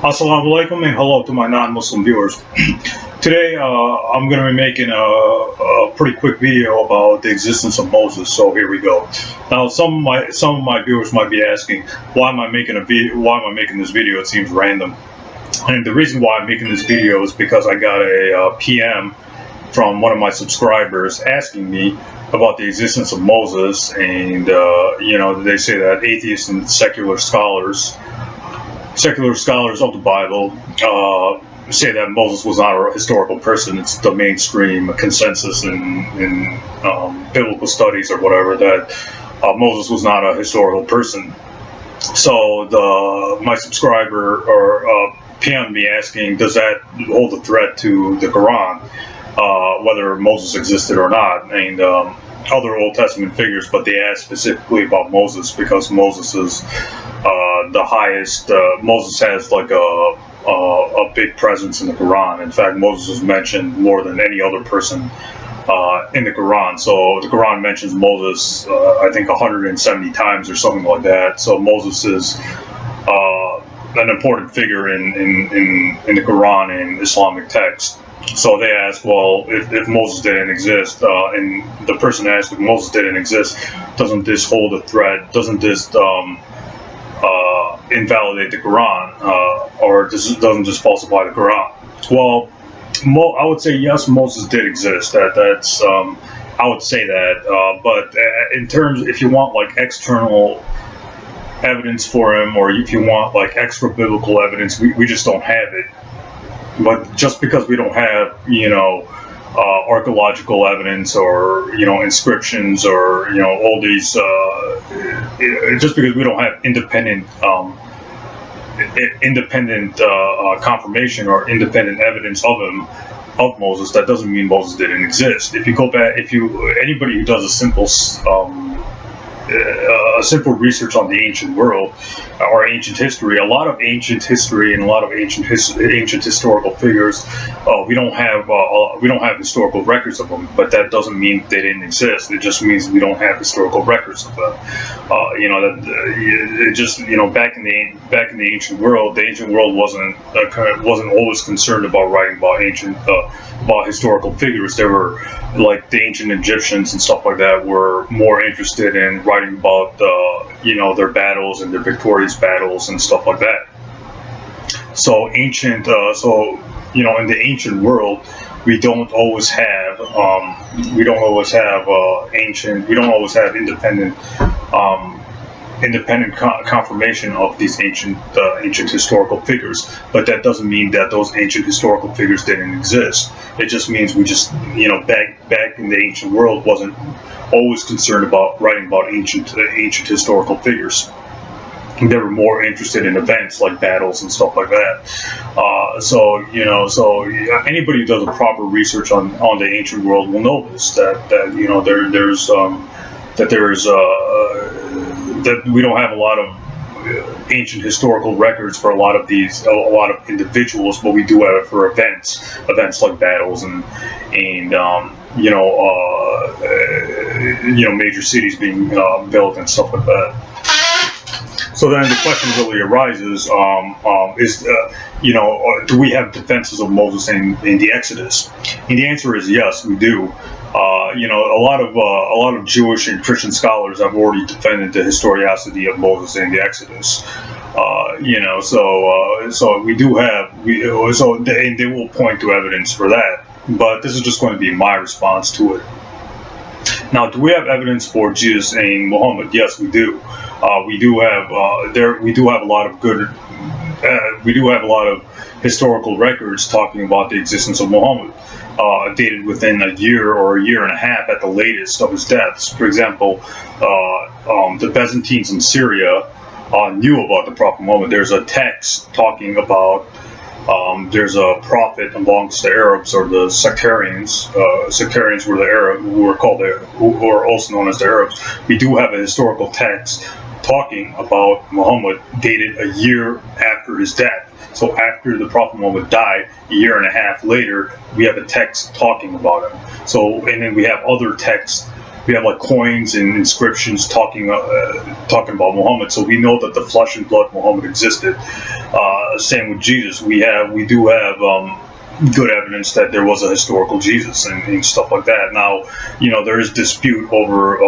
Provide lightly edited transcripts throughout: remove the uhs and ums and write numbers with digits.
Assalamu alaikum and hello to my non-Muslim viewers. Today I'm going to be making a pretty quick video about the existence of Moses. So here we go. Now some of my viewers might be asking, why am I making this video? It seems random. And the reason why I'm making this video is because I got a PM from one of my subscribers asking me about the existence of Moses, and they say that atheists and secular scholars of the Bible say that Moses was not a historical person. It's the mainstream consensus in biblical studies or whatever that Moses was not a historical person. So my subscriber PM'd me asking, does that hold a threat to the Quran, whether Moses existed or not, and other Old Testament figures, but they asked specifically about Moses because Moses is the highest. Moses has like a big presence in the Quran. In fact, Moses is mentioned more than any other person in the Quran. So the Quran mentions Moses, I think 170 times or something like that. So Moses is an important figure in the Quran and Islamic text. So they asked, well, if Moses didn't exist, and the person asked, if Moses didn't exist, doesn't this hold a threat? Doesn't this invalidate the Quran, or doesn't this falsify the Quran? Well, I would say yes, Moses did exist. That's I would say that, but in terms, if you want like external evidence for him, or if you want like extra biblical evidence, we just don't have it. But just because we don't have, archaeological evidence or, inscriptions or, all these, just because we don't have independent confirmation or independent evidence of Moses, that doesn't mean Moses didn't exist. If you go back, anybody who does a simple research on the ancient world or ancient history, a lot of ancient history and a lot of ancient historical figures, we don't have historical records of them, but that doesn't mean they didn't exist. It just means we don't have historical records of them. Back in the ancient world, the ancient world wasn't always concerned about writing about historical figures. They were like the ancient Egyptians and stuff like that were more interested in writing about their battles and their victorious battles and stuff like that. So in the ancient world, we don't always have independent confirmation of these ancient historical figures, but that doesn't mean that those ancient historical figures didn't exist. It just means we just back in the ancient world wasn't always concerned about writing about ancient historical figures. They were more interested in events like battles and stuff like that. So anybody who does a proper research on the ancient world will know this, that we don't have a lot of ancient historical records for a lot of individuals, but we do have it for events like battles and major cities being built and stuff like that. So then the question really arises: do we have defenses of Moses in the Exodus? And the answer is yes, we do. A lot of Jewish and Christian scholars have already defended the historicity of Moses in the Exodus. So we do have they will point to evidence for that. But this is just going to be my response to it. Now, do we have evidence for Jesus and Muhammad? Yes, we do. We do have a lot of historical records talking about the existence of Muhammad, dated within a year or a year and a half at the latest of his deaths. For example, the Byzantines in Syria knew about the Prophet Muhammad. There's a text talking about. There's a prophet amongst the Arabs, or the sectarians. Sectarians were the Arab, who are also known as the Arabs. We do have a historical text talking about Muhammad dated a year after his death. So after the Prophet Muhammad died, a year and a half later, we have a text talking about him. So, and then we have other texts we have like coins and inscriptions talking about Muhammad. So we know that the flesh and blood Muhammad existed. Same with Jesus. We do have good evidence that there was a historical Jesus and stuff like that. Now, there is dispute over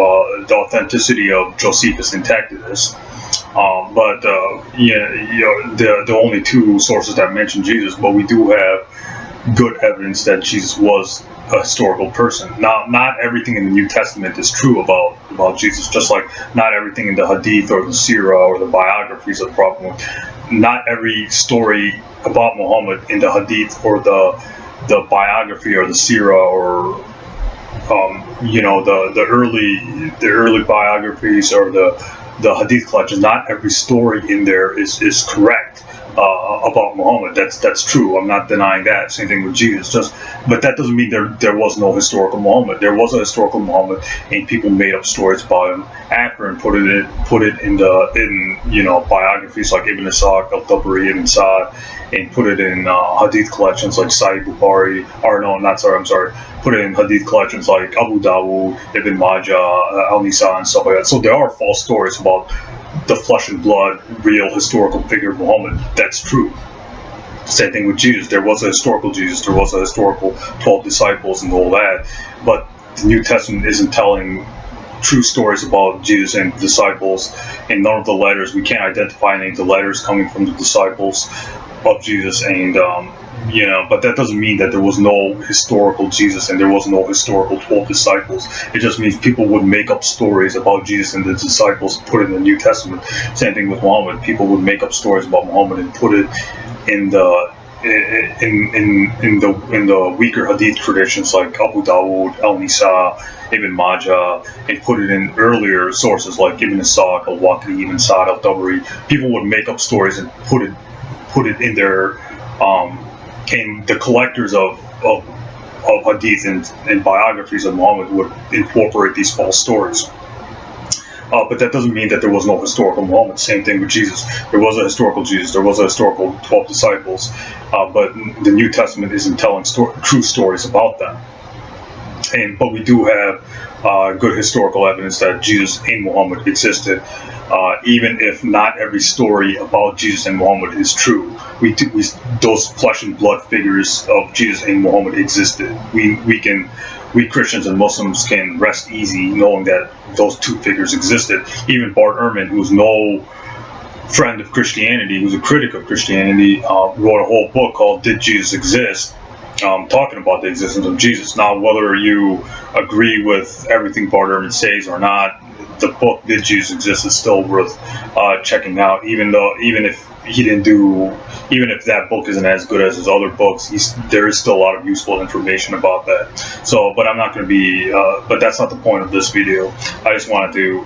the authenticity of Josephus and Tacitus. But the only two sources that mention Jesus, but we do have good evidence that Jesus was a historical person. Now, not everything in the New Testament is true about Jesus, just like not everything in the Hadith or the Sirah or the biographies of Prophet Muhammad. Not every story about Muhammad in the Hadith or the biography or the Sirah or the early biographies or the Hadith collections. Not every story in there is correct about Muhammad. That's true. I'm not denying that. Same thing with Jesus. But that doesn't mean there was no historical Muhammad. There was a historical Muhammad, and people made up stories about him after and put it in biographies like Ibn Ishaq, Al-Tabari, Ibn Sa'd, and put it in Hadith collections like Sahih Bukhari. Put it in Hadith collections like Abu Dawud, Ibn Majah, Al-Nisa, and stuff like that. So there are false stories about the flesh and blood, real historical figure of Muhammad. That's true. Same thing with Jesus. There was a historical Jesus. There was a historical 12 disciples and all that. But the New Testament isn't telling true stories about Jesus and the disciples. And none of the letters, we can't identify any of the letters coming from the disciples of Jesus. And but that doesn't mean that there was no historical Jesus and there was no historical 12 disciples. It just means people would make up stories about Jesus and the disciples, put it in the New Testament. Same thing with Muhammad. People would make up stories about Muhammad and put it in the weaker Hadith traditions like Abu Dawud, Al-Nisa, Ibn Majah, and put it in earlier sources like Ibn Ishaq, Al-Waqidi, Ibn Sa'd, Al-Tabari. People would make up stories and put it in their and the collectors of Hadith and biographies of Muhammad would incorporate these false stories. But that doesn't mean that there was no historical Muhammad. Same thing with Jesus. There was a historical Jesus. There was a historical 12 disciples. But the New Testament isn't telling true stories about them. But we do have good historical evidence that Jesus and Muhammad existed. Even if not every story about Jesus and Muhammad is true, those flesh and blood figures of Jesus and Muhammad existed. We Christians and Muslims can rest easy knowing that those two figures existed. Even Bart Ehrman, who's no friend of Christianity, who's a critic of Christianity, wrote a whole book called "Did Jesus Exist?" Talking about the existence of Jesus. Now, whether you agree with everything Bart Ehrman says or not, the book "Did Jesus Exist?" is still worth checking out. Even if that book isn't as good as his other books, there is still a lot of useful information about that. So, but I'm not going to be. But that's not the point of this video. I just wanted to,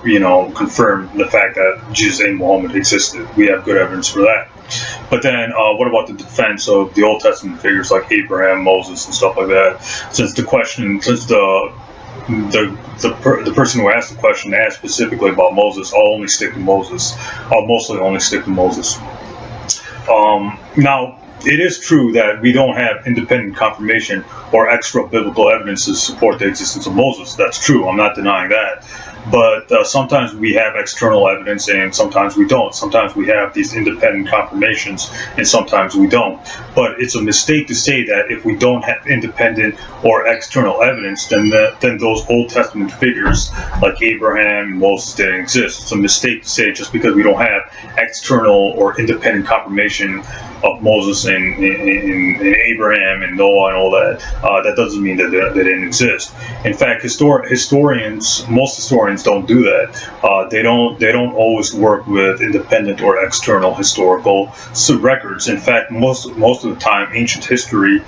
confirm the fact that Jesus and Muhammad existed. We have good evidence for that. But then, what about the defense of the Old Testament figures like Abraham, Moses, and stuff like that? Since the person who asked the question asked specifically about Moses, I'll only stick to Moses. I'll mostly only stick to Moses. Now, it is true that we don't have independent confirmation or extra biblical evidence to support the existence of Moses. That's true. I'm not denying that. But sometimes we have external evidence and sometimes we don't. Sometimes we have these independent confirmations and sometimes we don't. But it's a mistake to say that if we don't have independent or external evidence, then those Old Testament figures like Abraham and Moses didn't exist. It's a mistake to say just because we don't have external or independent confirmation of Moses and Abraham and Noah and all that, that doesn't mean that they didn't exist. In fact, most historians don't do that. They don't always work with independent or external historical records. In fact, most of the time, ancient history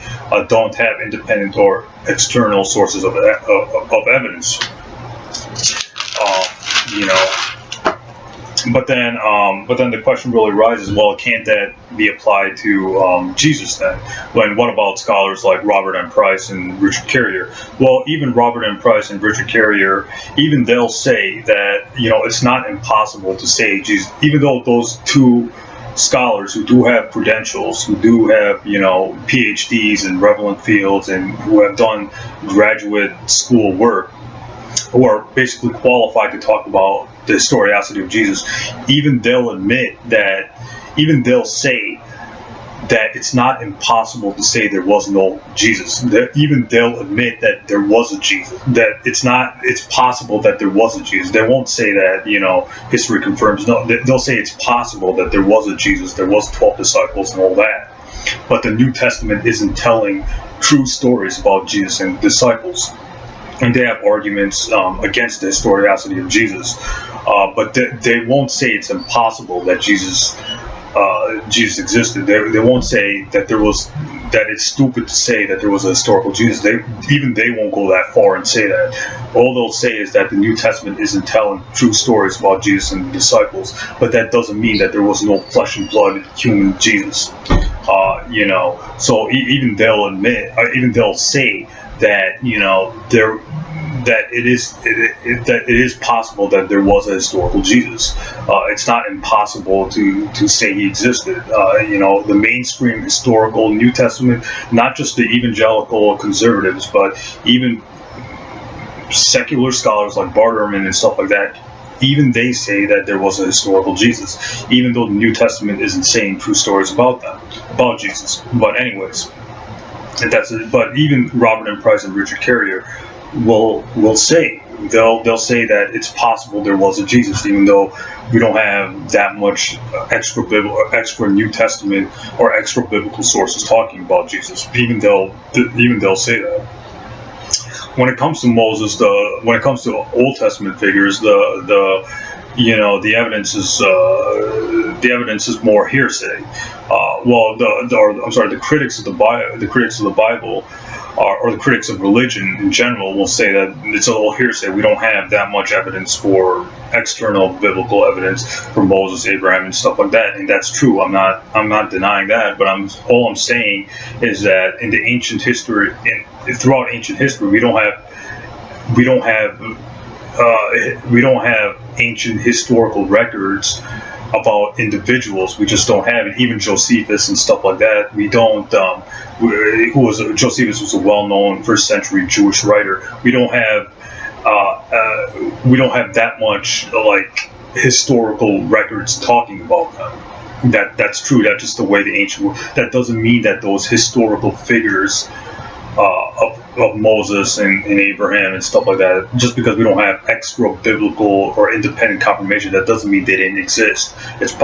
don't have independent or external sources of evidence. But then the question really arises: well, can't that be applied to Jesus then? What about scholars like Robert M. Price and Richard Carrier? Well, even Robert M. Price and Richard Carrier, even they'll say that it's not impossible to say Jesus, even though those two scholars who do have credentials, who do have PhDs in relevant fields, and who have done graduate school work, who are basically qualified to talk about the historicity of Jesus, even they'll admit that, even they'll say that it's not impossible to say there was no Jesus. Even they'll admit that there was a Jesus, that it's possible that there was a Jesus. They won't say that, history confirms. No, they'll say it's possible that there was a Jesus, there was 12 disciples and all that. But the New Testament isn't telling true stories about Jesus and disciples. And they have arguments against the historicity of Jesus. But they won't say it's impossible that Jesus existed. They won't say that that it's stupid to say that there was a historical Jesus. They won't go that far and say that. All they'll say is that the New Testament isn't telling true stories about Jesus and the disciples, but that doesn't mean that there was no flesh and blood human Jesus. So even they'll admit, even they'll say that that it is possible that there was a historical Jesus. It's not impossible to say he existed. The mainstream historical New Testament, not just the evangelical conservatives, but even secular scholars like Barterman and stuff like that, even they say that there was a historical Jesus, even though the New Testament isn't saying true stories about Jesus. But anyways, that's it. But even Robert M. Price and Richard Carrier will say, they'll say that it's possible there was a Jesus, even though we don't have that much extra New Testament or extra biblical sources talking about Jesus. Even they'll say that. When it comes to Moses, when it comes to Old Testament figures, the evidence is more hearsay. The critics of the Bible, or the critics of religion in general, will say that it's all hearsay. We don't have that much evidence for external biblical evidence for Moses, Abraham, and stuff like that, and that's true. I'm not denying that, but all I'm saying is that in the ancient history, throughout ancient history, we don't have ancient historical records about individuals. We just don't have it. Even Josephus and stuff like that, we don't. Josephus was a well-known first century Jewish writer. We don't have that much historical records talking about them. That's true. That's just the way the ancient world. That doesn't mean that those historical figures of Moses and Abraham and stuff like that, just because we don't have extra biblical or independent confirmation, that doesn't mean they didn't exist. It's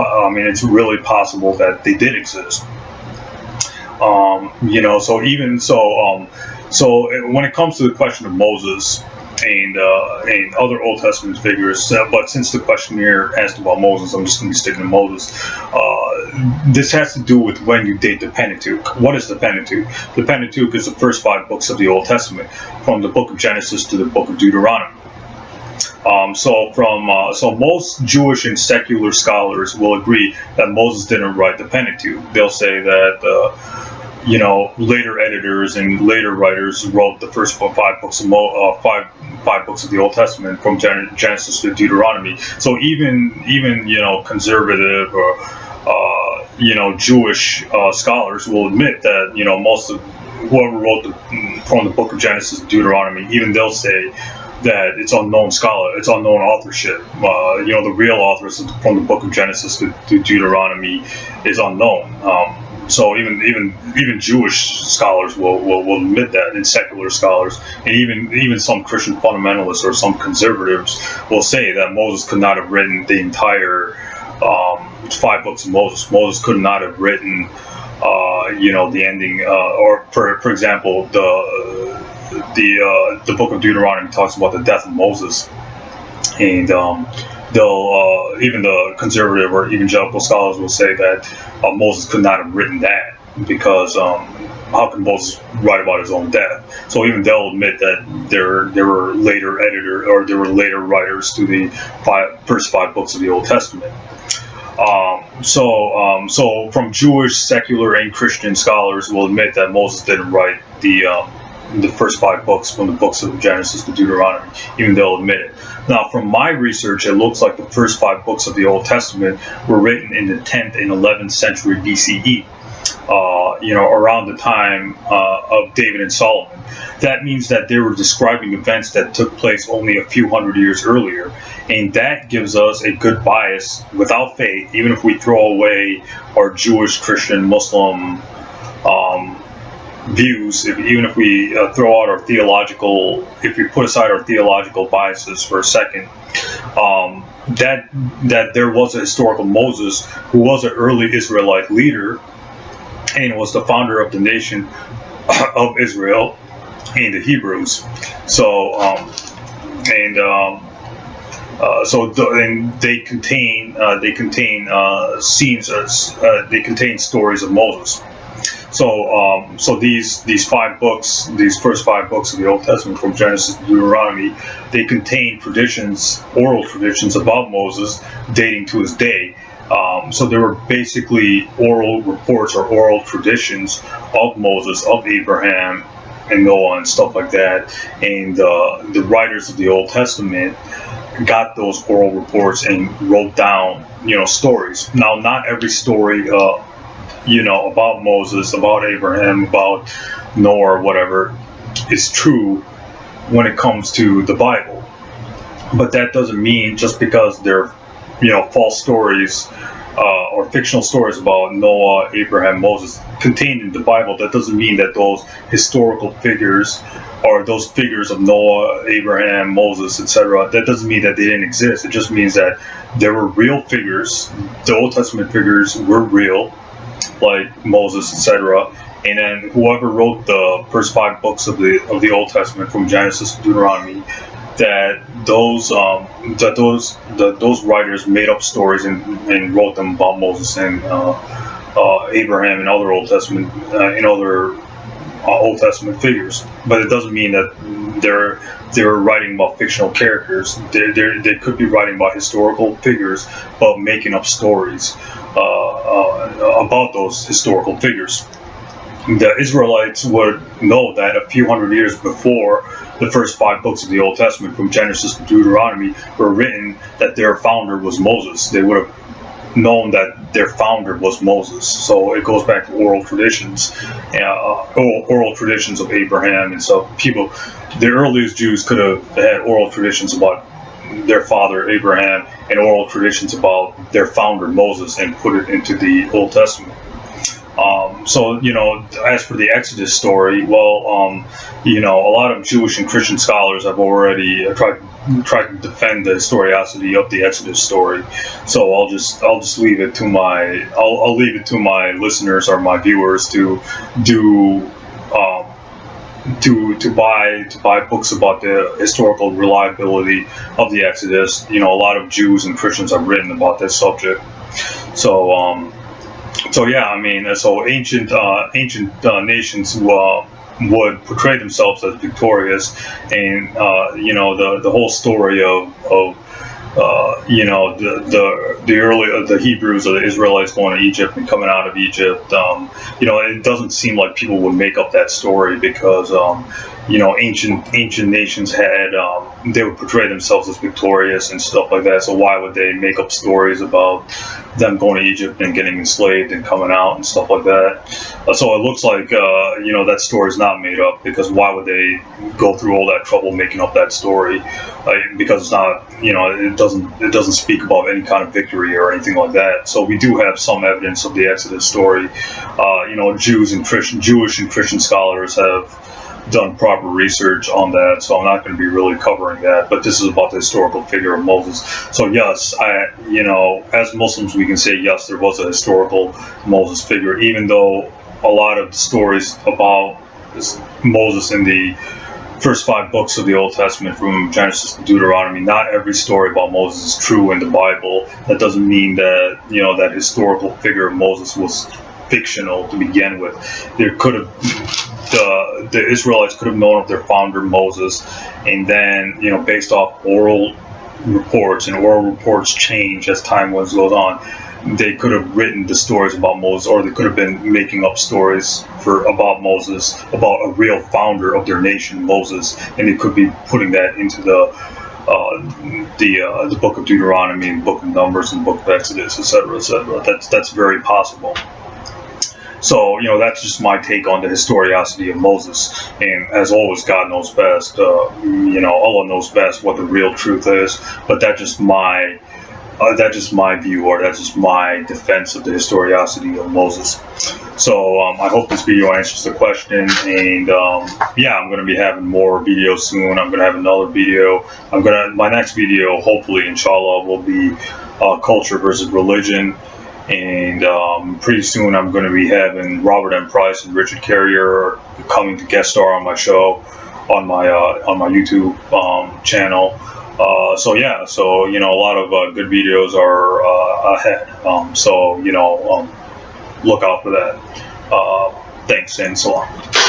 really possible that they did exist. So when it comes to the question of Moses and other Old Testament figures, but since the question here asked about Moses, I'm just going to be sticking to Moses. This has to do with when you date the Pentateuch. What is the Pentateuch? The Pentateuch is the first 5 books of the Old Testament, from the book of Genesis to the book of Deuteronomy. So most Jewish and secular scholars will agree that Moses didn't write the Pentateuch. They'll say that later editors and later writers wrote the first 5 books of five books of the Old Testament, from Genesis to Deuteronomy. So even conservative or Jewish scholars will admit that most of whoever wrote from the book of Genesis to Deuteronomy, even they'll say that it's unknown authorship. The real authors from the book of Genesis to Deuteronomy is unknown. So even Jewish scholars will admit that, and secular scholars, and even some Christian fundamentalists or some conservatives will say that Moses could not have written the entire 5 books of Moses. Moses could not have written the ending, or for example, the book of Deuteronomy talks about the death of Moses, and they'll even the conservative or evangelical scholars will say that Moses could not have written that, because how can Moses write about his own death? So even they'll admit that there were later later writers to the first 5 books of the Old Testament. So from Jewish, secular, and Christian scholars will admit that Moses didn't write the first 5 books, from the books of Genesis to Deuteronomy, even they'll admit it. Now, from my research, it looks like the first 5 books of the Old Testament were written in the 10th and 11th century BCE. around the time of David and Solomon. That means that they were describing events that took place only a few hundred years earlier, and that gives us a good bias without faith, even if we throw away our Jewish, Christian, Muslim views, even if we throw out our theological, if we put aside our theological biases for a second, that there was a historical Moses who was an early Israelite leader and was the founder of the nation of Israel and the Hebrews. So they contain scenes, they contain stories of Moses. So these 5 books, these first 5 books of the Old Testament, from Genesis to Deuteronomy, they contain traditions, oral traditions about Moses dating to his day. So there were basically oral reports or oral traditions of Moses, of Abraham, and Noah, and stuff like that. And the writers of the Old Testament got those oral reports and wrote down, stories. Now, not every story, about Moses, about Abraham, about Noah, or whatever, is true when it comes to the Bible. But that doesn't mean just because they're false stories or fictional stories about Noah, Abraham, Moses contained in the Bible, that doesn't mean that those historical figures or those figures of Noah, Abraham, Moses, etc., that doesn't mean that they didn't exist. It just means that there were real figures. The Old Testament figures were real, like Moses, etc. And then whoever wrote the first 5 books of the Old Testament, from Genesis to Deuteronomy, that those writers made up stories and wrote them about Moses and Abraham and other Old Testament Old Testament figures. But it doesn't mean that they're writing about fictional characters. They could be writing about historical figures, but making up stories about those historical figures. The Israelites would know that a few hundred years before the first 5 books of the Old Testament, from Genesis to Deuteronomy, were written, that their founder was Moses. They would have known that their founder was Moses. So it goes back to oral traditions of Abraham and stuff. The earliest Jews could have had oral traditions about their father Abraham and oral traditions about their founder Moses, and put it into the Old Testament. As for the Exodus story, well, a lot of Jewish and Christian scholars have already tried to defend the historicity of the Exodus story. So I'll just leave it to my listeners or my viewers to buy books about the historical reliability of the Exodus. A lot of Jews and Christians have written about this subject. So ancient nations would portray themselves as victorious, and the whole story of the Hebrews or the Israelites going to Egypt and coming out of Egypt. It doesn't seem like people would make up that story, because ancient nations they would portray themselves as victorious and stuff like that. So why would they make up stories about them going to Egypt and getting enslaved and coming out and stuff like that? So it looks like that story is not made up, because why would they go through all that trouble making up that story? Because it's not, it doesn't speak about any kind of victory or anything like that. So we do have some evidence of the Exodus story. Jewish and Christian scholars have done proper research on that, so I'm not going to be really covering that. But this is about the historical figure of Moses. So yes, as Muslims, we can say yes, there was a historical Moses figure, even though a lot of the stories about Moses in the first 5 books of the Old Testament, from Genesis to Deuteronomy, not every story about Moses is true in the Bible. That doesn't mean that that historical figure of Moses was fictional to begin with. There could have the Israelites could have known of their founder Moses, and then based off oral reports, and oral reports change as time goes on, they could have written the stories about Moses, or they could have been making up stories about Moses, about a real founder of their nation, Moses, and they could be putting that into the book of Deuteronomy, and book of Numbers, and book of Exodus, etc., etc. That's very possible. So, that's just my take on the historicity of Moses. And as always, God knows best. Allah knows best what the real truth is. But that's just my view, or that's just my defense of the historicity of Moses. So I hope this video answers the question, and yeah, I'm going to be having more videos soon. I'm going to have another video. My next video, hopefully, inshallah, will be culture versus religion. And pretty soon I'm going to be having Robert M. Price and Richard Carrier coming to guest star on my show, on my YouTube channel. So yeah, a lot of good videos are ahead. So look out for that. Thanks, and so on.